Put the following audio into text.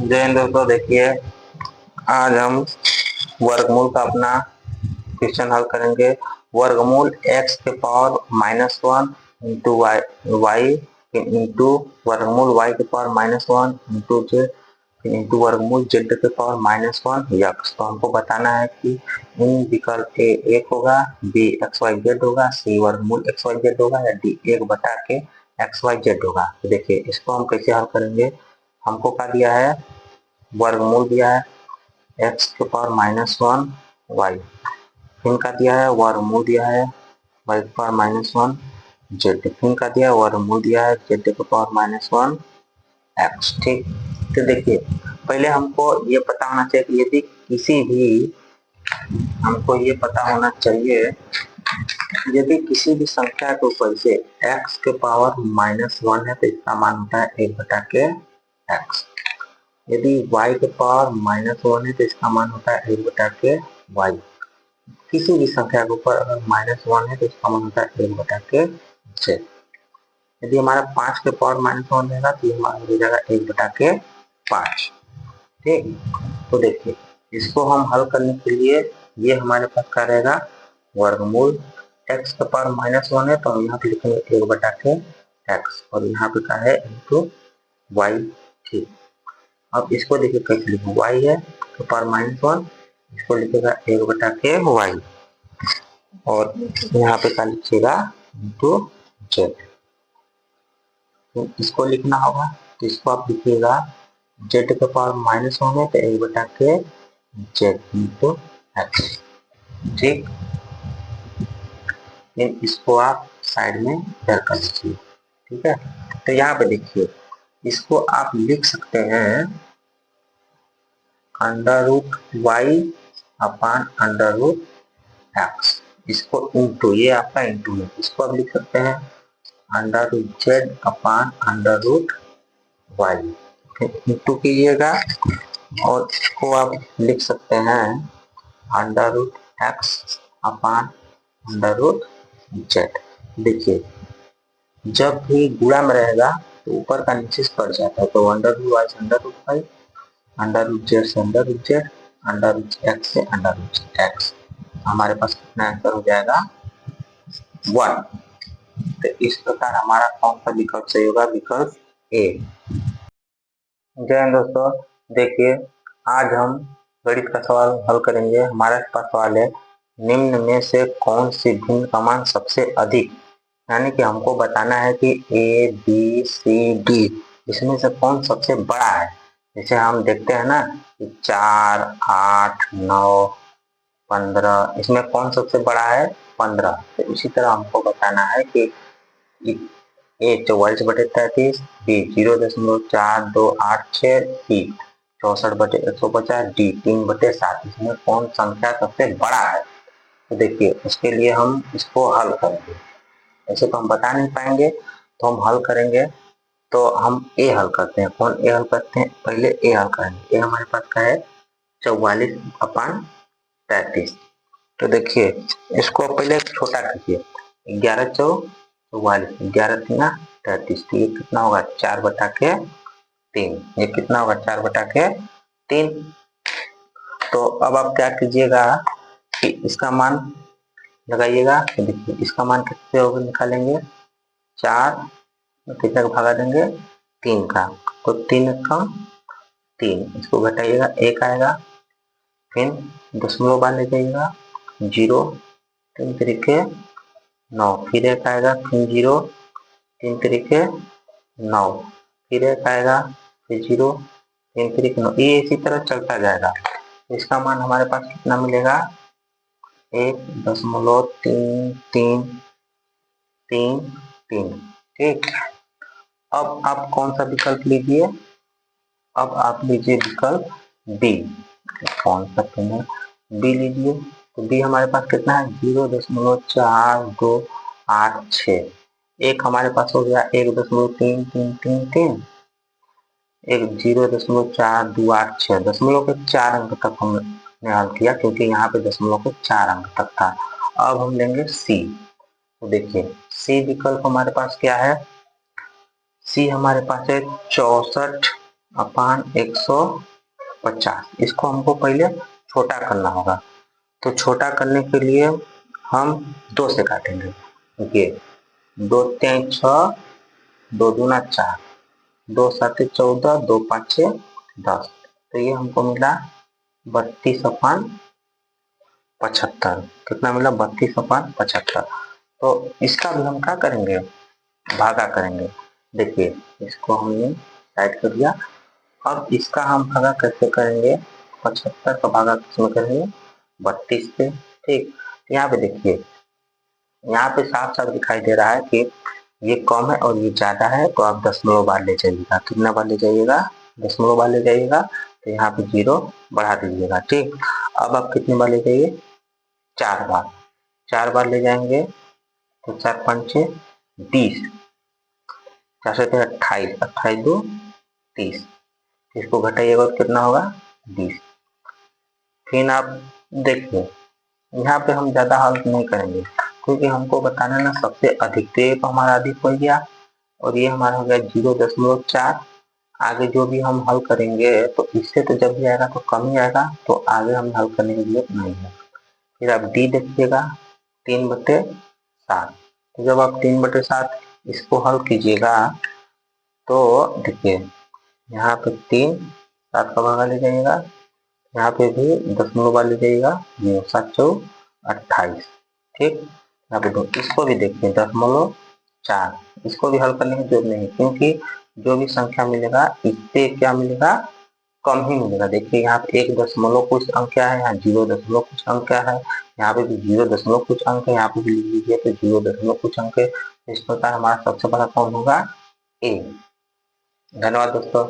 जय हिंद दोस्तों, देखिए आज हम वर्गमूल का अपना क्वेश्चन हल करेंगे। वर्गमूल x के पावर -1 इंटू वाई इंटू वर्गमूल y के पावर -1 इंटू जेड इंटू वर्गमूल z के पावर -1 यक्स। तो हमको बताना है कि इन विकल्प ए 1 होगा, बी xyz होगा, सी वर्गमूल xyz होगा या डी 1 बटा के xyz होगा। तो देखिए इसको हम कैसे हल करेंगे। हमको क्या दिया है, वर्गमूल दिया है x के पावर -1 y, इनका दिया है वर्गमूल दिया है y के पावर -1 z, इनका दिया है वर्गमूल दिया है z के पावर -1 x। ठीक, तो देखिए पहले हमको ये पता होना चाहिए कि यदि किसी भी हमको ये पता होना चाहिए यदि किसी भी संख्या के ऊपर से x के पावर -1 है तो इसका मान होता है 1 बटा के x। यदि y के पावर -1 है तो इसका मान होता है 1 बटा के y। किसी भी संख्या के ऊपर अगर -1 है तो इसका मान होता है 1 बटा के z। यदि हमारा 5 के पावर -1 रहेगा तो ये हमारा हो जाएगा 1 बटा के 5। ठीक, तो देखिए इसको हम हल करने के लिए ये हमारे पास क्या रहेगा, वर्गमूल x के पावर -1 है तो हम यहाँ पे लिखेंगे 1 बटा के x और यहाँ पे क्या है इंटू y। ठीक, अब इसको देखिए कैसे लिखें, y है तो पावर -1, इसको लिखेगा 1 बटा के y और यहाँ पे क्या लिखिएगा इंटू z। तो इसको लिखना होगा तो इसको आप लिखिएगा z के पावर -1 है तो 1 बटा के z इंटू x। ठीक, इसको आप साइड में इधर कर लीजिए। ठीक है, तो यहाँ पे देखिए इसको आप लिख सकते हैं √y अपान √x। इसको इंटू, ये आपका इंटू है, इसको आप लिख सकते हैं √z अपान √y। इंटू कीजिएगा और इसको आप लिख सकते हैं √x अपान √z। देखिए जब भी गुणा में रहेगा तो ऊपर का नीचे से कट जाता है, तो √y से √y, √z से √z, √x से √x, हमारे पास कितना आंसर हो जाएगा 1। तो इस प्रकार हमारा कौन सा विकल्प सही होगा, विकल्प ए। जय हिंद दोस्तों, देखिए आज हम गणित का सवाल हल करेंगे। हमारे पास सवाल है निम्न में से कौन सी भिन्न का मान सबसे अधिक, यानी कि हमको बताना है कि ए बी सी डी इसमें से कौन सबसे बड़ा है। जैसे हम देखते हैं ना कि 4, 8, 9, 15, इसमें कौन सबसे बड़ा है 15। तो इसी तरह हमको बताना है कि ए 44/33, बी 0.4286, सी 64/150, डी 3/7, इसमें कौन संख्या सबसे बड़ा है। तो देखिए उसके लिए हम इसको हल करेंगे। ऐसे तो हम बता नहीं पाएंगे, तो हम हल करेंगे। तो हम ए हल करते हैं। कौन ए हल करते हैं, पहले ए हल करेंगे। ए हमारे पास क्या है 44/33। तो देखिए इसको पहले छोटा कीजिए, 11 चौ 44, 11 3 33, तो ये कितना होगा 4 बटा के 3। ये कितना होगा 4 बटा के 3। तो अब आप क्या कीजिएगा कि इसका मान लगाइएगा। तो देखिए इसका मान कितने होगा निकालेंगे, 4 कितना भागा देंगे 3 का, तो 3 कम 3, इसको घटाइएगा 1 आएगा, फिर दशमलव बाद ले जाइएगा 0, 3 तरीके 9, फिर 1 आएगा, फिर 0, 3 तरीके 9, फिर 1 आएगा, फिर 0, 3 तरीके 9, ये इसी तरह चलता जाएगा। इसका मान हमारे पास कितना मिलेगा 1.3333। ठीक, अब आप कौन सा विकल्प लीजिए, अब आप लीजिए विकल्प बी। कौन सा बी लीजिए, तो बी हमारे पास कितना है 0.4286। एक हमारे पास हो गया 1.3333, एक 0.4286, दशमलव के 4 अंक तक हमने हल किया क्योंकि यहाँ पे दशमलव के 4 अंक तक था। अब हम लेंगे सी। तो देखिए सी विकल्प हमारे पास क्या है, सी हमारे पास है 64 अपान 150, इसको हमको पहले छोटा करना होगा। तो छोटा करने के लिए हम 2 से काटेंगे। देखिए 2 3 6, 2 दूना 4, 2 7 14, 2 5 10। तो ये हमको मिला 32/75। कितना मिला? 32/75। तो इसका भी हम क्या करेंगे? भागा करेंगे। देखिए इसको हमने साइड कर दिया। अब इसका हम भागा कैसे करेंगे? 75 का भागा किसमें करेंगे? 32 पे। ठीक, यहाँ पे देखिए, यहाँ पे साफ साफ दिखाई दे रहा है कि ये कम है और ये ज्यादा है, तो आप दशमलव बार ले जाइएगा। कितना बार ले जाइएगा? दशमलव बार ले जाइएगा। तो यहाँ पे 0 बढ़ा दीजिएगा। ठीक, अब आप कितने बार ले जाइए? 4 बार। 4 बार ले जाएंगे तो 4 5 20, 4 से 28, 28 2 30। इसको घटाइएगा तो कितना होगा? 20। फिर आप देखिए, यहाँ पे हम ज्यादा हल नहीं करेंगे क्योंकि हमको बताना ना सबसे अधिक। तो ये तो हमारा अधिक हो गया और ये हमारा हो गया 0.4। आगे जो भी हम हल करेंगे तो इससे तो जब भी आएगा तो कम ही आएगा, तो आगे हम हल करने की जरूरत नहीं है। फिर आप डी देखिएगा 3/7। तो जब आप 3/7 इसको हल कीजिएगा तो देखिए यहाँ पे 3 7 का भागा ले जाइएगा, यहाँ पे भी दशमलव वाले जाइएगा। 7 4 28। ठीक, यहाँ पे इसको भी देखिए 0.4। इसको भी हल करने की जरूरत नहीं क्योंकि जो भी संख्या मिलेगा इससे क्या मिलेगा? कम ही मिलेगा। देखिए यहाँ पे 1 दशमलव कुछ अंक क्या है, यहाँ 0 दशमलव कुछ अंक क्या है, यहाँ पे भी 0 दशमलव कुछ अंक है, यहाँ पे भी लिख लीजिए तो 0 दशमलव कुछ अंक है। इस प्रकार हमारा सबसे बड़ा कौन होगा? ए। धन्यवाद दोस्तों।